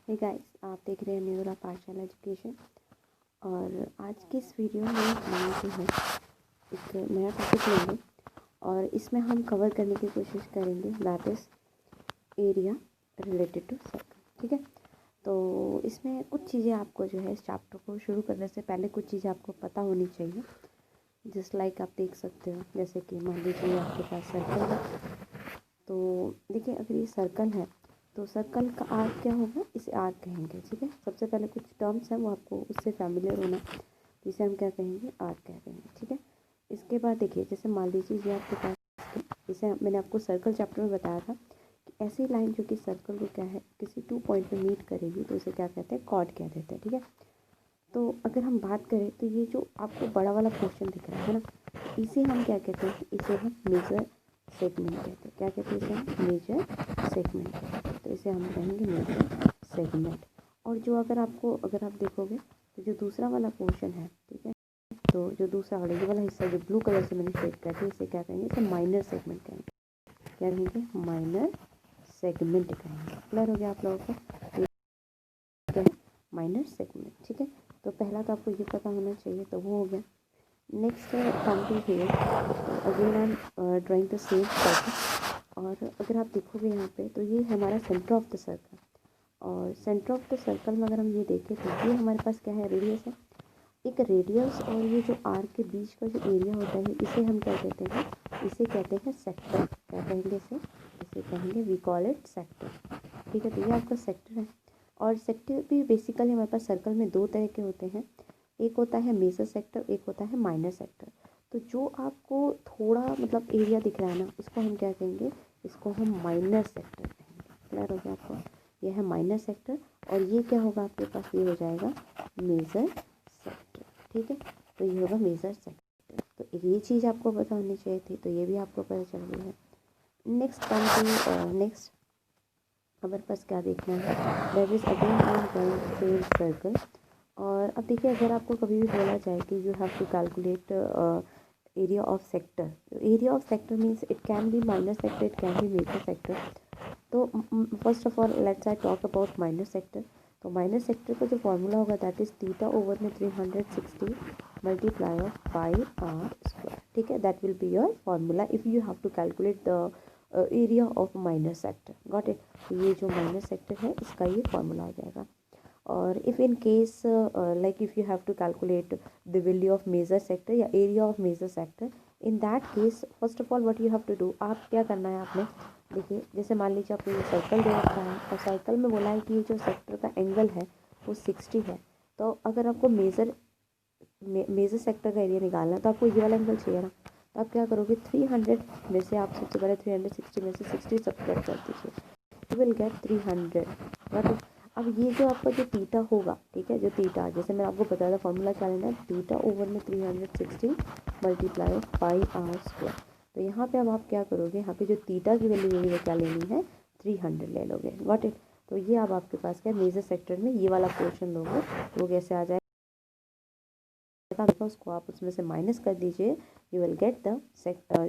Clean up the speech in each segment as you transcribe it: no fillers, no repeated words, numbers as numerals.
Hey guys, आप देख रहे हैं मेरा पाठशाला एजुकेशन। और आज की इस वीडियो में हम जो है एक नया टॉपिक लेंगे और इसमें हम कवर करने की कोशिश करेंगे, that is area related to circle. ठीक है, तो इसमें कुछ चीज़ें आपको जो है इस चैप्टर को शुरू करने से पहले कुछ चीज़ें आपको पता होनी चाहिए। जस्ट लाइक आप देख सकते हो, जैसे कि मान लीजिए आपके पास सर्कल है, तो देखिए अगर ये सर्कल है तो सर्कल का आर्क क्या होगा, इसे आर्क कहेंगे। ठीक है, सबसे पहले कुछ टर्म्स हैं वो आपको उससे फैमिलियर होना, तो इसे हम क्या कहेंगे, आर्क कह देंगे। ठीक है, इसके बाद देखिए जैसे मान लीजिए ये आपके पास, जैसे मैंने आपको सर्कल चैप्टर में बताया था कि ऐसी लाइन जो कि सर्कल को क्या है किसी 2 पॉइंट पे मीट करेगी तो इसे क्या कहते हैं, कॉर्ड कह देते हैं। ठीक है, तो अगर हम बात करें तो ये जो आपको बड़ा वाला पोर्शन दिख रहा है ना, इसे हम क्या कहते हैं, इसे हम मेजर सेगमेंट कहते हैं। क्या कहते हैं इसे हम, मेजर सेगमेंट कहते हैं। तो इसे हम कहेंगे मेजर सेगमेंट। और जो अगर आप देखोगे तो जो दूसरा वाला पोर्शन है, ठीक है, तो जो दूसरा वाला ये वाला हिस्सा जो ब्लू कलर से मैंने शेड किया था, इसे क्या कहेंगे, इसे माइनर सेगमेंट कहेंगे। क्या कहेंगे, माइनर सेगमेंट कहेंगे। क्लियर हो गया आप लोगों को, क्या है माइनर सेगमेंट। ठीक है, तो पहला तो आपको ये पता होना चाहिए, तो वो हो गया। Next come to here, again I am drawing the same circle. और अगर आप देखोगे यहाँ पे तो ये हमारा सेंटर ऑफ द सर्कल, और सेंटर ऑफ द सर्कल में अगर हम ये देखें तो ये हमारे पास क्या है, रेडियस है। एक रेडियस और ये जो आर्क के बीच का जो एरिया होता है, इसे हम क्या कहते हैं, इसे कहते हैं सेक्टर। क्या कहेंगे इसे कहेंगे, वी कॉल इट सेक्टर। ठीक है, तो ये आपका सेक्टर है। और सेक्टर भी बेसिकली हमारे पास सर्कल में दो तरह के होते हैं, एक होता है मेजर सेक्टर, एक होता है माइनर सेक्टर। तो जो आपको थोड़ा मतलब एरिया दिख रहा है ना, उसको हम क्या कहेंगे, इसको हम माइनर सेक्टर कहेंगे। क्लियर हो गया आपको, ये है माइनर सेक्टर। और ये क्या होगा आपके पास, ये हो जाएगा मेजर सेक्टर। ठीक है, तो ये होगा मेजर सेक्टर। तो ये चीज़ आपको पता होनी चाहिए थी, तो ये भी आपको पता चल गई है। नेक्स्ट नेक्स्ट हमारे पास क्या देखना है, that is again I am going same circle. और अब देखिए अगर आपको कभी भी बोला जाए कि you have to calculate area of sector, area of sector means it can be minor sector, it can be major sector. तो first of all let's I talk about minor sector. तो माइनर सेक्टर का जो formula होगा that is theta over में 360 multiply of pi r square. ठीक है, that will be your formula if you have to calculate the area of minor sector. Got it, ये जो minor sector है इसका ये फॉर्मूला आ जाएगा। और if in case like if you have to calculate the value of major sector या area of major sector, in that case first of all what you have to do, आप क्या करना है आपने, देखिए जैसे मान लीजिए आपको ये सर्कल दे रखा है और सर्कल में बोला है कि ये जो सेक्टर का एंगल है वो 60 है। तो अगर आपको मेजर सेक्टर का एरिया निकालना है तो आपको ये वाला एंगल चाहिए ना, तो आप क्या करोगे, 300 में से आप सबसे पहले 360 में से 60 सब्ट्रैक्ट कर दीजिए, यू विल गेट 300। बट अब ये जो आपका जो थीटा होगा, ठीक है, जो थीटा जैसे मैं आपको बताया था फॉर्मूला क्या लेना है, थीटा ओवर में 360 मल्टीप्लाई पाई आर स्क्वायर। तो यहाँ पे अब आप क्या करोगे, यहाँ पे जो थीटा की वैल्यू लेनी है क्या लेनी है, 300 ले लोगे। गॉट इट, तो ये अब आपके पास क्या, मेजर सेक्टर में ये वाला पोर्शन लोगे तो वो कैसे आ जाएगा, उसको आप उसमें से माइनस कर दीजिए, you will get the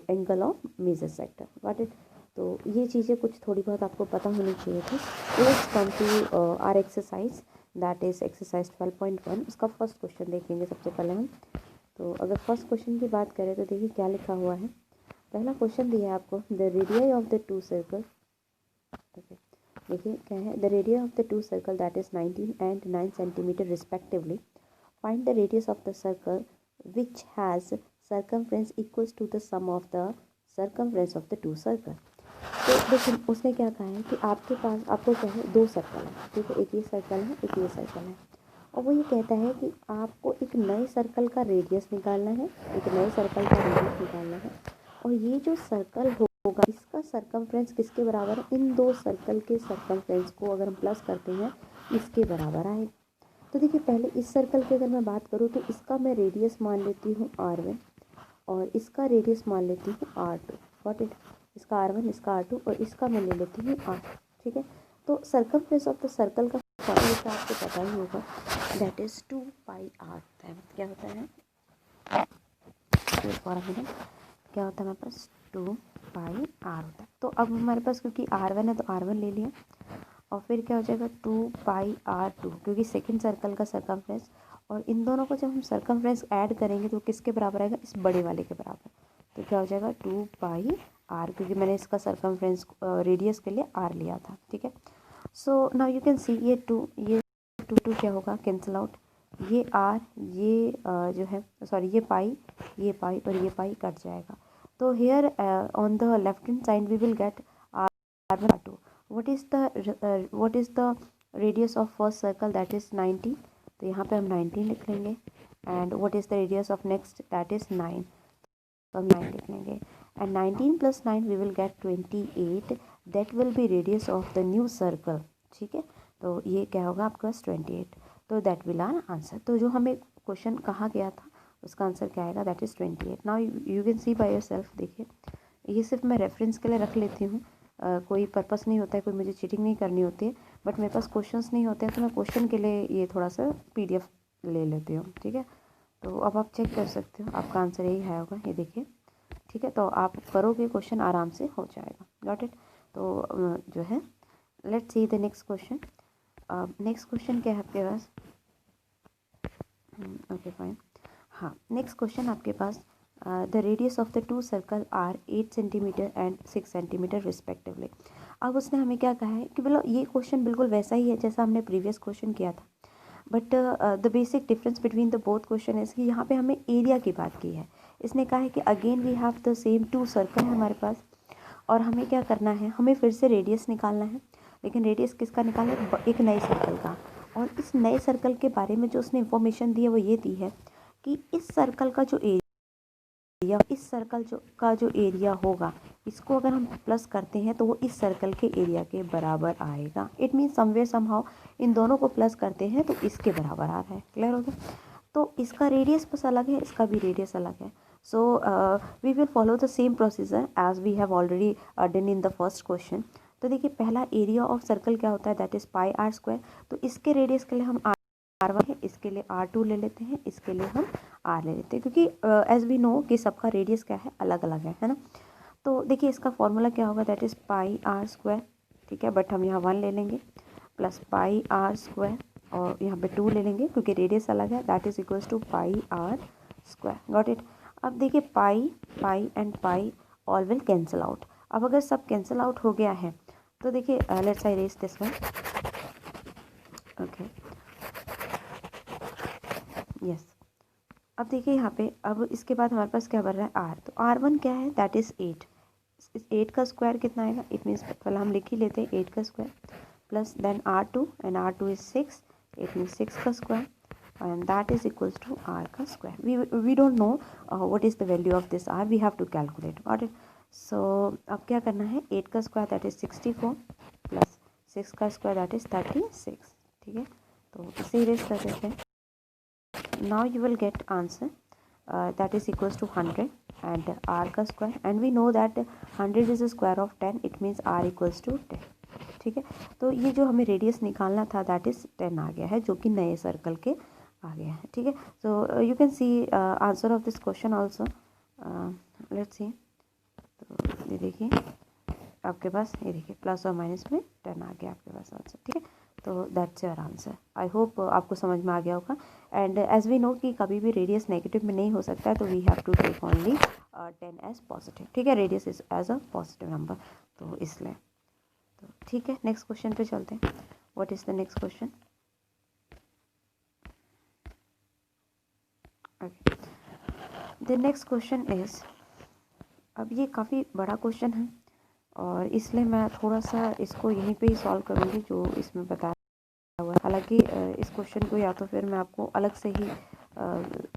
angle of major sector. Got it, तो ये चीज़ें कुछ थोड़ी बहुत आपको पता होनी चाहिए थी। Let's come to our exercise, that is exercise 12.1। उसका फर्स्ट क्वेश्चन देखेंगे सबसे पहले हम। तो अगर फर्स्ट क्वेश्चन की बात करें तो देखिए क्या लिखा हुआ है। पहला क्वेश्चन दिया है आपको, the radius of the two circle. Okay, देखिए क्या है, the radius of the two circle that is 19 and 9 centimetre respectively. Find the radius of the circle which has circumference equals to the sum of the circumference of the two circle। तो देखिए उसने क्या कहा है कि आपके पास आपको क्या है, दो सर्कल है, ठीक है, एक ये सर्कल है, एक ये सर्कल है। और वो ये कहता है कि आपको एक नए सर्कल का रेडियस निकालना है, एक नए सर्कल का रेडियस निकालना है। और ये जो सर्कल होगा इसका सर्कमफ्रेंस किसके बराबर है, इन दो सर्कल के सर्कमफ्रेंस को अगर हम प्लस करते हैं इसके बराबर आएगा। तो देखिए पहले इस सर्कल की अगर मैं बात करूँ तो इसका मैं रेडियस मान लेती हूँ R1 और इसका रेडियस मान लेती हूँ R2। गॉट इट, इसका R1 इसका R2 और इसका मैं ले लेती हूँ R। ठीक है, तो सर्कमफ्रेंस ऑफ द सर्कल का फॉर्मूला आपको पता ही होगा, दैट इज़ 2 पाई R होता है। क्या होता है, फॉर्मूला क्या होता है हमारे पास, 2 पाई R होता है। तो अब हमारे पास क्योंकि R1 है तो R1 ले लिया, और फिर क्या हो जाएगा 2πr2, क्योंकि सेकंड सर्कल का सरकमफ्रेंस, और इन दोनों को जब हम सरकमफ्रेंस ऐड करेंगे तो किसके बराबर आएगा, इस बड़े वाले के बराबर। तो क्या हो जाएगा 2πr, क्योंकि मैंने इसका सरकमफ्रेंस रेडियस के लिए r लिया था, ठीक है। सो नाउ यू कैन सी ये टू क्या होगा, कैंसिल आउट, ये r, ये जो है सॉरी ये पाई और ये पाई कट जाएगा। तो here on the left hand side we will get r1r2। what is the radius of first circle, that is 90, तो यहाँ पे हम 19 लिख लेंगे। And what is the radius of next, that is 9, तो हम 9 लिख लेंगे। And 19 + 9 we will get 28, that will be radius of the new circle, ठीक है। तो ये क्या होगा आपके पास 28, तो दैट विल आर आंसर। तो जो हमें क्वेश्चन कहा गया था उसका आंसर क्या आएगा, that is 28। Now you can C by yourself. देखिए ये सिर्फ मैं रेफरेंस के लिए रख लेती हूँ, कोई पर्पस नहीं होता है, कोई मुझे चीटिंग नहीं करनी होती है, बट मेरे पास क्वेश्चंस नहीं होते हैं तो मैं क्वेश्चन के लिए ये थोड़ा सा PDF ले लेती हूँ, ठीक है। तो अब आप चेक कर सकते हो, आपका आंसर यही है होगा, ये देखिए, ठीक है। तो आप करोगे क्वेश्चन आराम से हो जाएगा, गॉट इट। तो जो है let's see the next question. Next question क्या है आपके पास, ओके फाइन। हाँ, नेक्स्ट क्वेश्चन आपके पास the radius of the two circle are 8 centimetre and 6 centimetre respectively. अब उसने हमें क्या कहा है कि बोलो ये क्वेश्चन बिल्कुल वैसा ही है जैसा हमने प्रीवियस क्वेश्चन किया था, but the basic difference between the both question है कि यहाँ पे हमें एरिया की बात की है। इसने कहा है कि again we have the same two circle है हमारे पास, और हमें क्या करना है, हमें फिर से रेडियस निकालना है, लेकिन रेडियस किसका निकालना है, एक नए सर्कल का। और इस नए सर्कल के बारे में जो उसने इन्फॉर्मेशन दी है वो ये दी है कि इस सर्कल का जो एरिया, इस सर्कल का जो एरिया होगा, इसको अगर हम प्लस करते हैं तो वो इस सर्कल के एरिया के बराबर आएगा। इट मीन्स समवेयर समहाउ इन दोनों को प्लस करते हैं तो इसके बराबर आ रहा है, क्लियर हो गया। तो इसका रेडियस बस अलग है, इसका भी रेडियस अलग है। So we will follow the same procedure as we have already done in the first question. तो देखिए पहला एरिया ऑफ सर्कल क्या होता है, दैट इज़ πr²। तो इसके रेडियस के लिए हम r1 है, इसके लिए r2 ले लेते हैं, इसके लिए हम r ले लेते हैं, क्योंकि एज वी नो कि सबका रेडियस क्या है, अलग अलग है ना। तो देखिए इसका फॉर्मूला क्या होगा, दैट इज़ πr², ठीक है, बट हम यहाँ 1 ले लेंगे, प्लस πr², और यहाँ पे 2 ले लेंगे क्योंकि रेडियस अलग है, that is equals to πr², got it. अब देखिए pi and pi all will cancel out. अब अगर सब कैंसिल आउट हो गया है तो देखिए let's I erase this one, okay yes. अब देखिए यहाँ पे, अब इसके बाद हमारे पास क्या बन रहा है, r। तो r1 क्या है, दैट इज़ 8। इस 8 का स्क्वायर कितना आएगा, इट मीन्स पहले हम लिख ही लेते हैं 8 का square, plus then r2, and r2 is 6, it means 6 का square, and that is equals to r का square. We don't know what is the value of this r, we have to calculate, got it. So अब क्या करना है, 8 का square that is 64, plus 6 का square that is 36, ठीक है। तो इसे इरेज कर देते हैं। Now you will get answer that is equals to 100 and r का square, and we know that 100 is the square of 10, it means r equals to 10, ठीक है। तो ये जो हमें रेडियस निकालना था दैट इज 10 आ गया है, जो कि नए सर्कल के आ गया है, ठीक है। So you can see answer of this question also, let's see. तो ये देखिए आपके पास, ये देखिए प्लस और माइनस में 10 आ गया आपके पास आंसर, ठीक है। तो that's your answer. I hope आपको समझ में आ गया होगा। एंड एज वी नो कि कभी भी रेडियस नेगेटिव में नहीं हो सकता है, तो we have to take only 10 as positive, ठीक है, radius is as a positive number, तो इसलिए। तो ठीक है, नेक्स्ट क्वेश्चन पे चलते हैं। What is the next question, the next question is, अब ये काफ़ी बड़ा क्वेश्चन है और इसलिए मैं थोड़ा सा इसको यहीं पे ही सॉल्व करूँगी जो इसमें बताया हुआ है। हालांकि इस क्वेश्चन को या तो फिर मैं आपको अलग से ही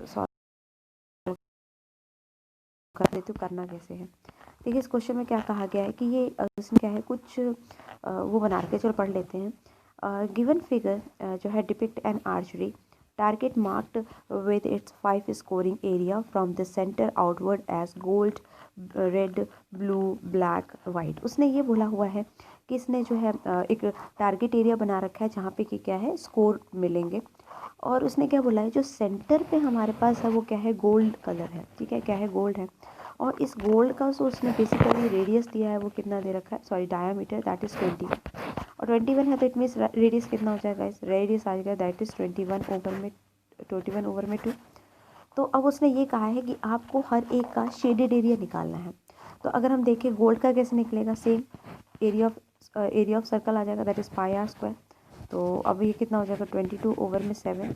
सॉल्व कर देती हूँ, करना कैसे है। देखिए इस क्वेश्चन में क्या कहा गया है कि ये इसमें क्या है, कुछ वो बना रखे, चलो पढ़ लेते हैं। गिवन फिगर जो है depict an archery target marked with its 5 scoring area from the center outward as gold, red, blue, black, white। उसने ये बोला हुआ है कि इसने जो है एक टारगेट एरिया बना रखा है जहाँ पे कि क्या है, स्कोर मिलेंगे। और उसने क्या बोला है, जो सेंटर पे हमारे पास है वो क्या है, गोल्ड कलर है, ठीक है, क्या है, गोल्ड है। और इस गोल्ड का जो उसने बेसिकली रेडियस दिया है वो कितना दे रखा है, सॉरी डायामीटर, दैट इज़ 20, और 21 है तो इट मीन्स रेडियस कितना हो जाएगा, इस रेडियस आ जाएगा दैट इज़ 21 ओवर में 2। तो अब उसने ये कहा है कि आपको हर एक का शेडेड एरिया निकालना है। तो अगर हम देखें गोल्ड का कैसे निकलेगा, सेम एरिया ऑफ सर्कल आ जाएगा that is pi r square. तो अब ये कितना हो जाएगा 22 ओवर में 7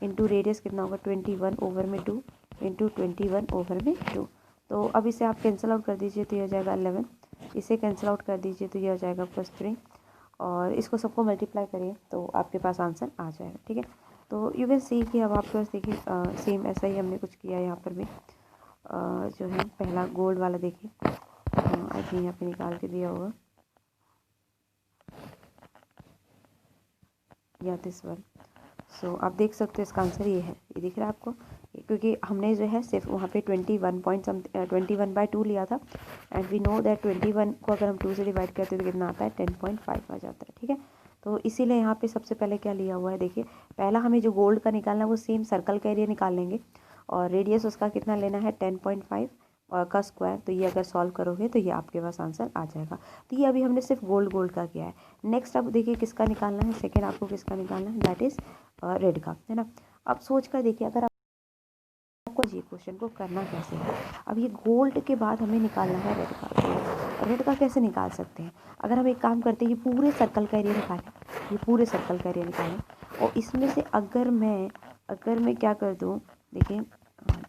इंटू रेडियस कितना होगा 21 ओवर में 2 इंटू 21 ओवर में 2। तो अब इसे आप कैंसिल आउट कर दीजिए तो ये हो जाएगा 11, इसे कैंसिल आउट कर दीजिए तो ये हो जाएगा +3 और इसको सबको मल्टीप्लाई करिए तो आपके पास आंसर आ जाएगा। ठीक है, तो यू कैन सी कि अब आपके पास देखिए सेम ऐसा ही हमने कुछ किया यहाँ पर भी। जो है पहला गोल्ड वाला देखिए, आई थिंक यहाँ पे निकाल के दिया होगा या दिस वन। सो आप देख सकते हो इसका आंसर ये है, ये दिख रहा है आपको, क्योंकि हमने जो है सिर्फ वहाँ पे 21/2 लिया था एंड वी नो दैट 21 को अगर हम 2 से डिवाइड करते हैं तो कितना आता है 10.5 आ जाता है। ठीक है, तो इसीलिए यहाँ पे सबसे पहले क्या लिया हुआ है देखिए, पहला हमें जो गोल्ड का निकालना है वो सेम सर्कल का एरिया निकाल लेंगे और रेडियस उसका कितना लेना है 10.5 और का स्क्वायर। तो ये अगर सॉल्व करोगे तो ये आपके पास आंसर आ जाएगा। तो ये अभी हमने सिर्फ गोल्ड का किया है। नेक्स्ट अब देखिए किसका निकालना है, सेकेंड आपको किसका निकालना है दैट इज़ रेड का, है ना। अब सोच कर देखिए अगर आपको ये क्वेश्चन को करना कैसे है, अब ये गोल्ड के बाद हमें निकालना है रेड का। तो रेड का कैसे निकाल सकते हैं, अगर हम एक काम करते हैं ये पूरे सर्कल का एरिया निकालें, ये पूरे सर्कल का एरिया निकालें और इसमें से अगर मैं क्या कर दूँ देखिए,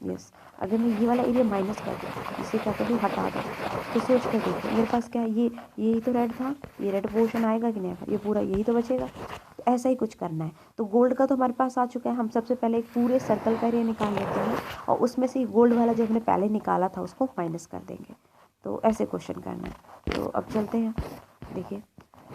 यस, अगर मैं ये वाला एरिया माइनस कर दूँ, इसे क्या कर दूँ हटा दूँ, तो सोच कर देखिए मेरे पास क्या है, ये यही तो रेड था, ये रेड पोर्शन आएगा कि नहीं आएगा, ये पूरा यही तो बचेगा। तो ऐसा ही कुछ करना है। तो गोल्ड का तो हमारे पास आ चुका है, हम सबसे पहले एक पूरे सर्कल का एरिया निकाल लेते हैं और उसमें से गोल्ड वाला जो हमने पहले निकाला था उसको माइनस कर देंगे। तो ऐसे क्वेश्चन करना है। तो अब चलते हैं देखिए,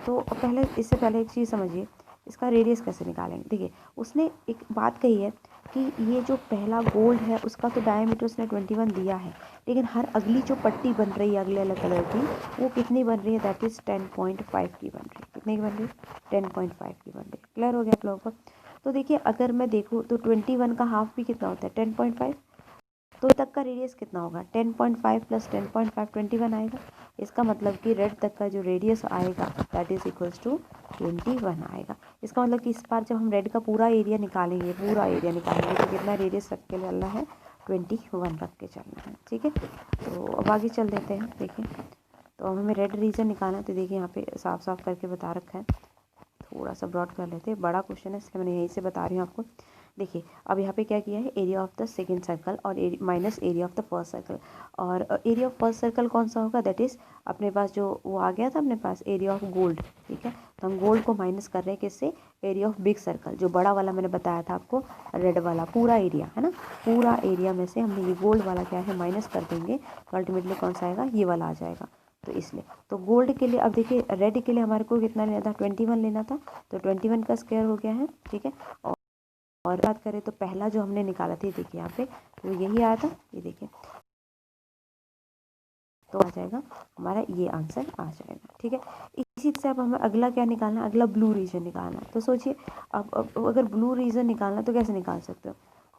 तो पहले इससे पहले एक चीज़ समझिए, इसका रेडियस कैसे निकालेंगे। देखिए उसने एक बात कही है कि ये जो पहला गोल्ड है उसका तो डायमीटर उसने 21 दिया है, लेकिन हर अगली जो पट्टी बन रही है अगले अलग कलर की वो कितनी बन रही है दैट इज़ 10.5 की बन रही है। कितने की बन रही है 10.5 की बन रही है। क्लियर हो गया आप लोगों को। तो देखिए अगर मैं देखूँ तो 21 का हाफ भी कितना होता है 10.5, तो तक का रेडियस कितना होगा 10.5 प्लस 10.5 21 आएगा। इसका मतलब कि रेड तक का जो रेडियस आएगा दैट इज इक्वल्स टू 21 आएगा। इसका मतलब कि इस बार जब हम रेड का पूरा एरिया निकालेंगे तो कितना रेडियस रख के चलना है 21 रख के चलना है। ठीक है, तो अब आगे चल देते हैं। देखिए तो अब हमें रेड रीजन निकालना है, तो देखिए यहाँ पे साफ साफ करके बता रखा है, थोड़ा सा ब्रॉड कर लेते हैं, बड़ा क्वेश्चन है इसलिए मैंने यहीं से बता रही हूँ आपको। देखिए अब यहाँ पे क्या किया है, area of the second circle और minus area of the first circle. और एरिया ऑफ फर्स्ट सर्कल कौन सा होगा दैट इज़ अपने पास जो वो आ गया था अपने पास एरिया ऑफ गोल्ड। ठीक है, तो हम गोल्ड को माइनस कर रहे हैं किससे, एरिया ऑफ बिग सर्कल, जो बड़ा वाला मैंने बताया था आपको रेड वाला पूरा एरिया है ना, पूरा एरिया में से हमने ये गोल्ड वाला क्या है माइनस कर देंगे, तो अल्टीमेटली कौन सा आएगा ये वाला आ जाएगा। तो इसलिए तो गोल्ड के लिए अब देखिए रेड के लिए हमारे को कितना लेना था 21 लेना था, तो 21 का स्क्वायर हो गया है। ठीक है, और बात करें तो पहला जो हमने निकाला था देखिए यहाँ पे तो यही आया था, ये देखिए तो आ जाएगा हमारा ये आंसर आ जाएगा। ठीक है, इसी से अब हमें अगला क्या निकालना है, अगला ब्लू रीजन निकालना है। तो सोचिए अब अगर ब्लू रीजन निकालना तो कैसे निकाल सकते हो,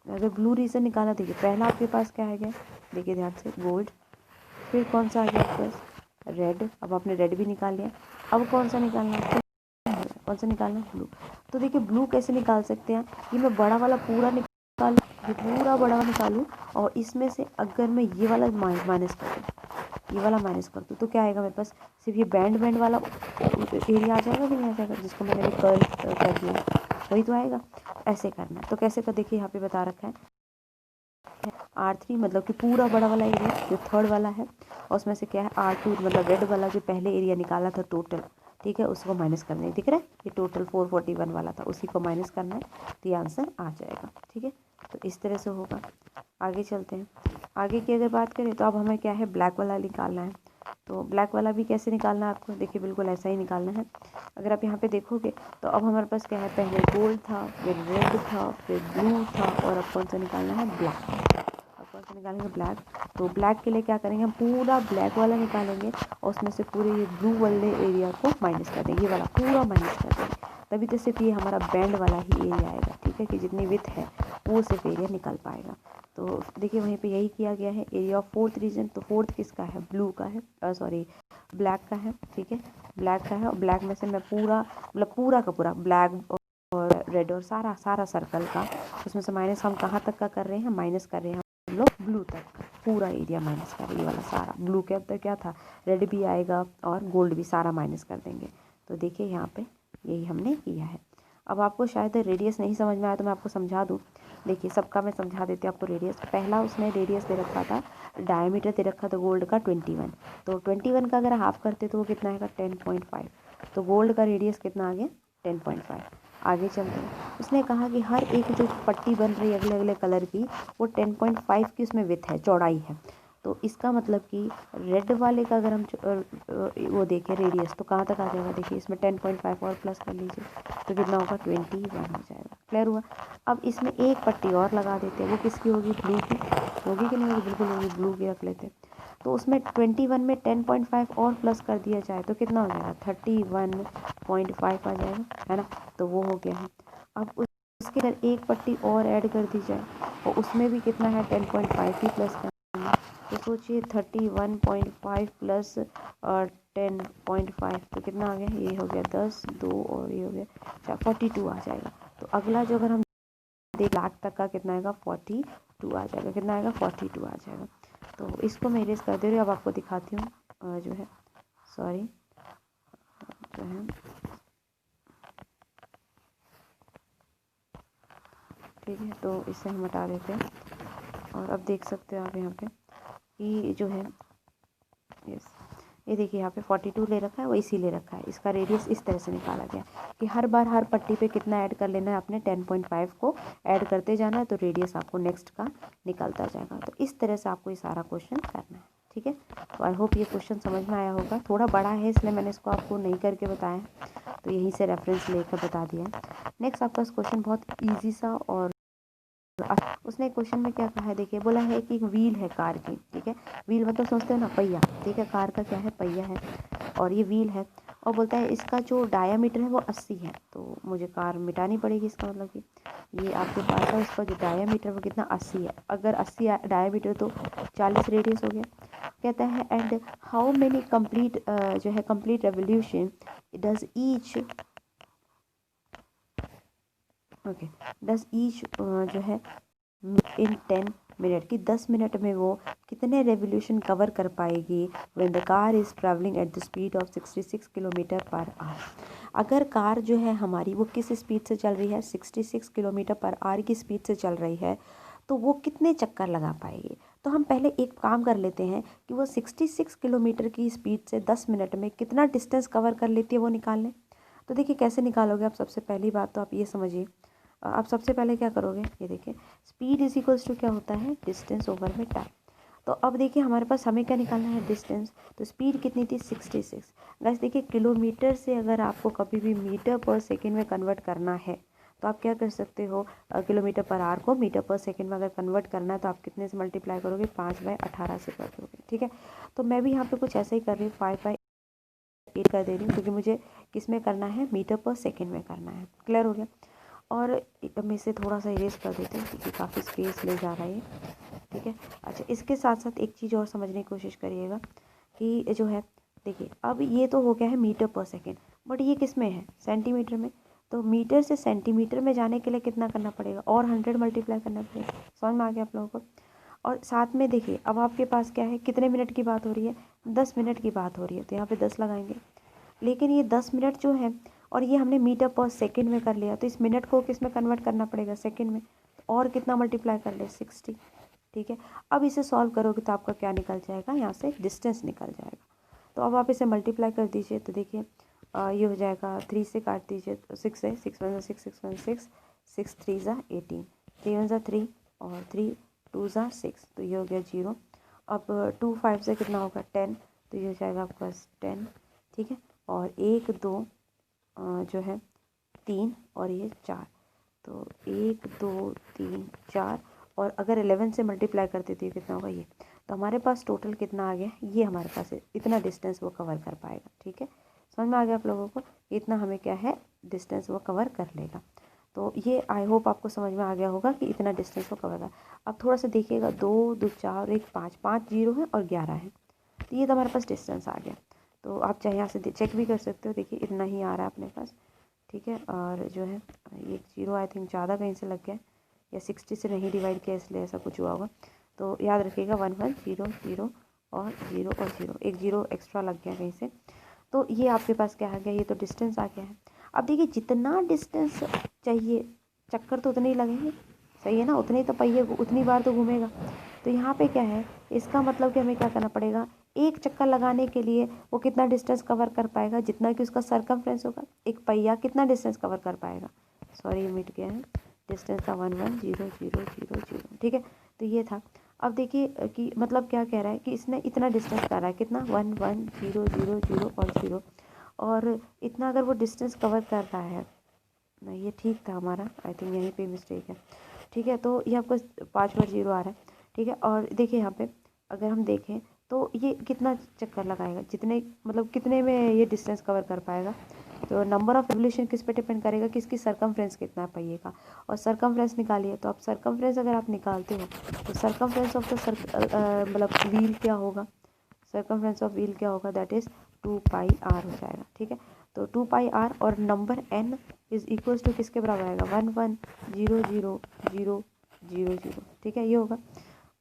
अगर ब्लू रीजन निकालना देखिए पहला आपके पास क्या है, देखिए ध्यान से गोल्ड, फिर कौन सा आ गया आपके पास रेड, अब आपने रेड भी निकाल लिया, अब कौन सा निकालना है, कौन सा निकालना है ब्लू। तो देखिए ब्लू कैसे निकाल सकते हैं, ये मैं बड़ा वाला पूरा निकालूँ, ये पूरा बड़ा वाला निकालूँ और इसमें से अगर मैं ये वाला माइनस कर दूँ, ये वाला माइनस कर दूँ तो क्या आएगा मेरे पास, सिर्फ ये बैंड वाला एरिया आ जाएगा कि नहीं आ जाएगा, जिसको मैंने अभी कर्ल कर दिया वही तो आएगा। ऐसे करना है, तो कैसे कर देखिए यहाँ पे बता रखा है R3 मतलब कि पूरा बड़ा वाला एरिया जो थर्ड वाला है और उसमें से क्या है R2 मतलब रेड वाला जो पहले एरिया निकाला था टोटल। ठीक है, उसको माइनस करना है, दिख रहा है ये टोटल 441 वाला था, उसी को माइनस करना है तो ये आंसर आ जाएगा। ठीक है, तो इस तरह से होगा। आगे चलते हैं, आगे की अगर बात करें तो अब हमें क्या है ब्लैक वाला निकालना है। तो ब्लैक वाला भी कैसे निकालना है आपको, देखिए बिल्कुल ऐसा ही निकालना है। अगर आप यहाँ पे देखोगे तो अब हमारे पास क्या है, पहले गोल्ड था, फिर रेड था, फिर ब्लू था और अब कौन सा निकालना है ब्लैक। अब कौन सा निकालेंगे ब्लैक। तो ब्लैक के लिए क्या करेंगे, हम पूरा ब्लैक वाला निकालेंगे और उसमें से पूरे ये ब्लू वाले एरिया को माइनस कर देंगे, ये वाला पूरा माइनस कर देंगे, तभी तो सिर्फ ये हमारा बैंड वाला ही एरिया आएगा। ठीक है, कि जितनी विथ है वो सिर्फ एरिया निकल पाएगा। तो देखिए वहीं पे यही किया गया है, एरिया ऑफ फोर्थ रीजन, तो फोर्थ किसका है ब्लू का है, सॉरी ब्लैक का है। ठीक है, ब्लैक का है और ब्लैक में से मैं पूरा मतलब पूरा का पूरा ब्लैक और रेड और सारा सारा सर्कल का उसमें से माइनस हम कहाँ तक का कर रहे हैं, माइनस कर रहे हैं हम लोग ब्लू तक, पूरा एरिया माइनस कर रहे हैं, ये वाला सारा ब्लू के अंदर क्या था, रेड भी आएगा और गोल्ड भी, सारा माइनस कर देंगे। तो देखिए यहाँ पे यही हमने किया है। अब आपको शायद रेडियस नहीं समझ में आया तो मैं आपको समझा दूँ। देखिए सबका मैं समझा देती हूँ आपको। रेडियस पहला उसने रेडियस दे रखा था, डायमीटर दे रखा था गोल्ड का 21, तो 21 का अगर हाफ करते तो वो कितना आएगा 10.5, तो गोल्ड का रेडियस कितना आ गया 10.5। आगे चलते हैं, उसने कहा कि हर एक जो पट्टी बन रही है अगले अगले कलर की वो 10.5 की उसमें विड्थ है, चौड़ाई है। तो इसका मतलब कि रेड वाले का अगर हम वो देखें रेडियस तो कहाँ तक आ जाएगा, देखिए इसमें 10.5 और प्लस कर लीजिए तो कितना होगा 21 हो जाएगा। क्लियर हुआ। अब इसमें एक पट्टी और लगा देते हैं, वो किसकी होगी, ब्लू की होगी कि नहीं होगी, बिल्कुल होगी, ब्लू की रख लेते हैं। तो उसमें 21 में 10.5 और प्लस कर दिया जाए तो कितना हो जाएगा 31.5 आ जाएगा, है ना। तो वो हो गया है। अब उसके अंदर एक पट्टी और ऐड कर दी जाए और उसमें भी कितना है 10.5 ही प्लस करना है। तो सोचिए 31.5 प्लस 10.5 तो कितना आ गया, ये हो गया 10, 2 और ये हो गया 42 आ जाएगा। तो अगला जो अगर हम देख लाख तक का कितना आएगा 42 आ जाएगा, कितना आएगा 42 आ जाएगा। तो इसको मैं इरेज कर दे रही हूँ। अब आपको दिखाती हूँ जो है सॉरी जो है ठीक है, तो इसे हम हटा देते हैं। और अब देख सकते हो आप यहाँ पे कि जो है यस, ये देखिए यहाँ पे 42 ले रखा है, वो इसी ले रखा है। इसका रेडियस इस तरह से निकाला गया कि हर बार हर पट्टी पे कितना ऐड कर लेना है आपने, 10.5 को ऐड करते जाना है तो रेडियस आपको नेक्स्ट का निकलता जाएगा। तो इस तरह से आपको ये सारा क्वेश्चन करना है, ठीक है। तो आई होप ये क्वेश्चन समझ में आया होगा। थोड़ा बड़ा है इसलिए मैंने इसको आपको नहीं करके बताया, तो यहीं से रेफरेंस लेकर बता दिया है। नेक्स्ट आपका क्वेश्चन बहुत ईजी सा, और उसने क्वेश्चन में क्या कहा है, देखिए बोला है कि व्हील है कार की, ठीक है। व्हील मतलब समझते हो ना, पहिया, ठीक है। कार का क्या है, पहिया है और ये व्हील है। और बोलता है इसका जो डायामीटर है वो 80 है। तो मुझे कार मिटानी पड़ेगी, इसका मतलब कि ये आपके पास है, इसका जो डायामीटर वो कितना 80 है। अगर 80 डायामीटर तो 40 रेडियस हो गया। कहता है एंड हाउ मेनी कंप्लीट जो है complete revolution does each okay does each जो है इन 10 मिनट की 10 मिनट में वो कितने रेवोल्यूशन कवर कर पाएगी when the car is travelling at the speed of 66 kilometre per hour. अगर कार जो है हमारी वो किस स्पीड से चल रही है, 66 किलोमीटर पर आवर की स्पीड से चल रही है, तो वो कितने चक्कर लगा पाएगी। तो हम पहले एक काम कर लेते हैं कि वो 66 किलोमीटर की स्पीड से 10 मिनट में कितना डिस्टेंस कवर कर लेती है वो निकाल लें। तो देखिए कैसे निकालोगे आप। सबसे पहली बात तो आप ये समझिए, आप सबसे पहले क्या करोगे, ये देखिए स्पीड इज इक्वल्स टू क्या होता है, डिस्टेंस ओवर में टाइम। तो अब देखिए हमारे पास हमें क्या निकालना है, डिस्टेंस। तो स्पीड कितनी थी 66। बस देखिए किलोमीटर से अगर आपको कभी भी मीटर पर सेकेंड में कन्वर्ट करना है तो आप क्या कर सकते हो, किलोमीटर पर आवर को मीटर पर सेकेंड में अगर कन्वर्ट करना है तो आप कितने से मल्टीप्लाई करोगे, 5/18 से कर दोगे, ठीक है। तो मैं भी यहाँ पे कुछ ऐसा ही कर रही हूँ, 5/8 कर दे रही हूँ क्योंकि मुझे किस में करना है, मीटर पर सेकेंड में करना है। क्लियर हो गया। और मैं इसे थोड़ा सा इरेज कर देती हूँ क्योंकि काफ़ी स्पेस ले जा रहा है, ठीक है। अच्छा, इसके साथ साथ एक चीज़ और समझने की कोशिश करिएगा कि जो है देखिए अब ये तो हो गया है मीटर पर सेकेंड, बट ये किस में है, सेंटीमीटर में। तो मीटर से सेंटीमीटर में जाने के लिए कितना करना पड़ेगा, और 100 मल्टीप्लाई करना पड़ेगा। समझ में आ गया आप लोगों को। और साथ में देखिए अब आपके पास क्या है, कितने मिनट की बात हो रही है, 10 मिनट की बात हो रही है, तो यहाँ पे 10 लगाएंगे। लेकिन ये 10 मिनट जो है और ये हमने मीटर पर सेकेंड में कर लिया, तो इस मिनट को किस में कन्वर्ट करना पड़ेगा, सेकेंड में। तो और कितना मल्टीप्लाई कर ले, 60, ठीक है। अब इसे सॉल्व करोगे तो आपका क्या निकल जाएगा, यहाँ से डिस्टेंस निकल जाएगा। तो अब आप इसे मल्टीप्लाई कर दीजिए तो देखिए ये हो जाएगा, 3 से काट दीजिए तो 6 है, 6 1 6 6 1 6 6 3 18, 3 1 3 और 3 2 6, तो ये हो गया 0। अब 2 5 से कितना होगा 10, तो ये हो जाएगा आपके पास 10, ठीक है। और 1 2 जो है 3 और ये 4, तो 1 2 3 4, और अगर 11 से मल्टीप्लाई करते तो ये कितना होगा, ये। तो हमारे पास टोटल कितना आ गया, ये हमारे पास है, इतना डिस्टेंस वो कवर कर पाएगा, ठीक है। समझ में आ गया आप लोगों को, इतना हमें क्या है डिस्टेंस वो कवर कर लेगा। तो ये आई होप आपको समझ में आ गया होगा कि इतना डिस्टेंस वो कवर कर। अब थोड़ा सा देखिएगा, 2 2 4 1 5 5 0 है और 11 है, तो ये तो हमारे पास डिस्टेंस आ गया। तो आप चाहे यहाँ से चेक भी कर सकते हो। देखिए इतना ही आ रहा है अपने पास, ठीक है। और जो है ये 0 आई थिंक ज़्यादा कहीं से लग गया या 60 से नहीं डिवाइड किया इसलिए ऐसा कुछ हुआ होगा। तो याद रखिएगा 1 1 0 0 और 0 और 0, एक 0 एक्स्ट्रा लग गया कहीं से। तो ये आपके पास क्या आ गया, ये तो डिस्टेंस आ गया है। अब देखिए जितना डिस्टेंस चाहिए, चक्कर तो उतने ही लगेंगे, सही है ना, उतने ही तो पहिए उतनी बार तो घूमेगा। तो यहाँ पे क्या है, इसका मतलब कि हमें क्या करना पड़ेगा, एक चक्कर लगाने के लिए वो कितना डिस्टेंस कवर कर पाएगा, जितना कि उसका सरकमफ्रेंस होगा। एक पहिया कितना डिस्टेंस कवर कर पाएगा, सॉरी मिट गया है, डिस्टेंस था 1 1 0 0 0 0, ठीक है। तो ये था। अब देखिए कि मतलब क्या कह रहा है कि इसने इतना डिस्टेंस कर रहा है, कितना 1 1 0 0 0 और 0, और इतना अगर वो डिस्टेंस कवर कर रहा है ना, ये ठीक था हमारा, आई थिंक यहीं पे मिस्टेक है, ठीक है। तो ये आपको 5 बार 0 आ रहा है, ठीक है। और देखिए यहाँ पे अगर हम देखें तो ये कितना चक्कर लगाएगा, जितने मतलब कितने में ये डिस्टेंस कवर कर पाएगा। तो नंबर ऑफ रिवोल्यूशन किस पे डिपेंड करेगा, किसकी सरकमफ्रेंस कितना पहिए का, और सरकमफ्रेंस निकालिए। तो आप सरकमफ्रेंस अगर आप निकालते हो तो सरकमफ्रेंस ऑफ द मतलब व्हील क्या होगा, सरकमफ्रेंस ऑफ व्हील क्या होगा, दैट इज़ 2 पाई आर हो जाएगा, ठीक है। तो 2 पाई आर और नंबर n इज इक्वल्स टू किसके बराबर आएगा, 1 1 0 0 0 0 0, ठीक है, ये होगा।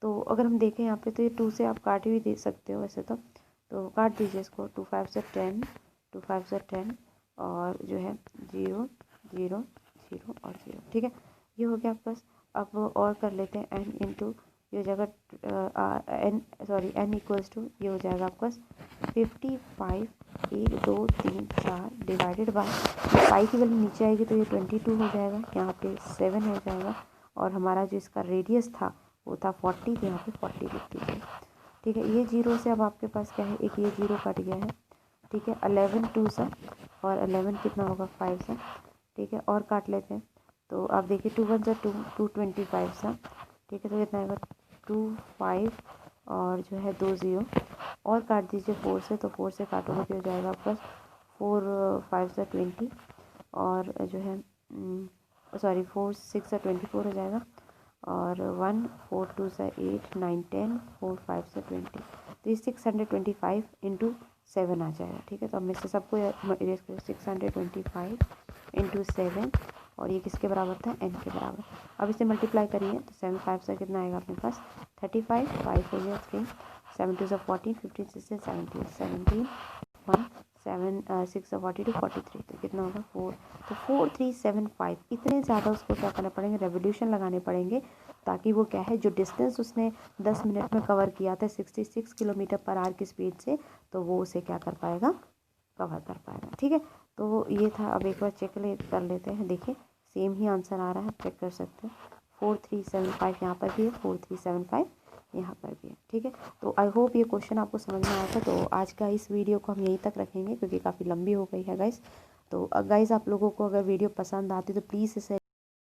तो अगर हम देखें यहाँ पे तो ये 2 से आप काट भी दे सकते हो वैसे तो काट दीजिए इसको, 2 5 से 10, 2 5 से 10 और जो है 0 0 0 और 0, ठीक है, ये हो गया आपके पास। अब और कर लेते हैं n इंटू, ये हो जाएगा n इक्वल्स टू, ये हो जाएगा आपके पास 55 1 2 3 4 डिवाइडेड बाय, पाई की वैल्यू नीचे आएगी तो ये 22 हो जाएगा, यहाँ पे 7 हो जाएगा, और हमारा जो इसका रेडियस था वो था 40, तो यहाँ पे 40 लिख दीजिए, ठीक है। ये 0 से अब आपके पास क्या है, एक ये 0 कट गया है, ठीक है। 11 2 सा और 11 कितना होगा 5 सा, ठीक है। और काट लेते हैं तो आप देखिए 2 1 सा 2 225 सा, ठीक है। तो कितना आएगा 2 5 और जो है 2 0, और काट दीजिए 4 से, तो 4 से काटोगे तो हो जाएगा आपके पास 4 5 सा 20, और जो है सॉरी 4 6 सा 24 हो जाएगा, और 1 4 2 सा 8 9 10 4 5 सा 20, तो ये 625 इंटू 7 आ जाएगा, ठीक है। तो अब मैं से सबको इरेज करें, 625 इंटू 7, और ये किसके बराबर था, n के बराबर। अब इसे मल्टीप्लाई करिए तो 7 5 से कितना आएगा अपने पास 35, 5 हो गया 3, 7 2 से 14, 15 6 से 17 17 1 7 6 से 42 43, तो कितना होगा 4, तो 4375, इतने ज़्यादा उसको क्या करना पड़ेंगे, रेवोल्यूशन लगाने पड़ेंगे, ताकि वो क्या है जो डिस्टेंस उसने 10 मिनट में कवर किया था 66 किलोमीटर पर आवर की स्पीड से, तो वो उसे क्या कर पाएगा, कवर कर पाएगा, ठीक है। तो ये था। अब एक बार चेक कर लेते हैं, देखिए सेम ही आंसर आ रहा है, चेक कर सकते हैं, 4375 यहाँ पर भी है, 4375 यहाँ पर भी है, ठीक है। तो आई होप ये क्वेश्चन आपको समझ में आया था। तो आज का इस वीडियो को हम यहीं तक रखेंगे क्योंकि काफ़ी लंबी हो गई है गाइस। तो गाइस आप लोगों को अगर वीडियो पसंद आती तो प्लीज़ इसे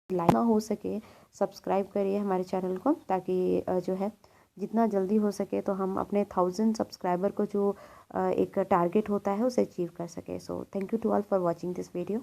लाइक ना हो सके सब्सक्राइब करिए हमारे चैनल को, ताकि जो है जितना जल्दी हो सके तो हम अपने 1000 सब्सक्राइबर को जो एक टारगेट होता है उसे अचीव कर सके। So thank you to all for watching this video.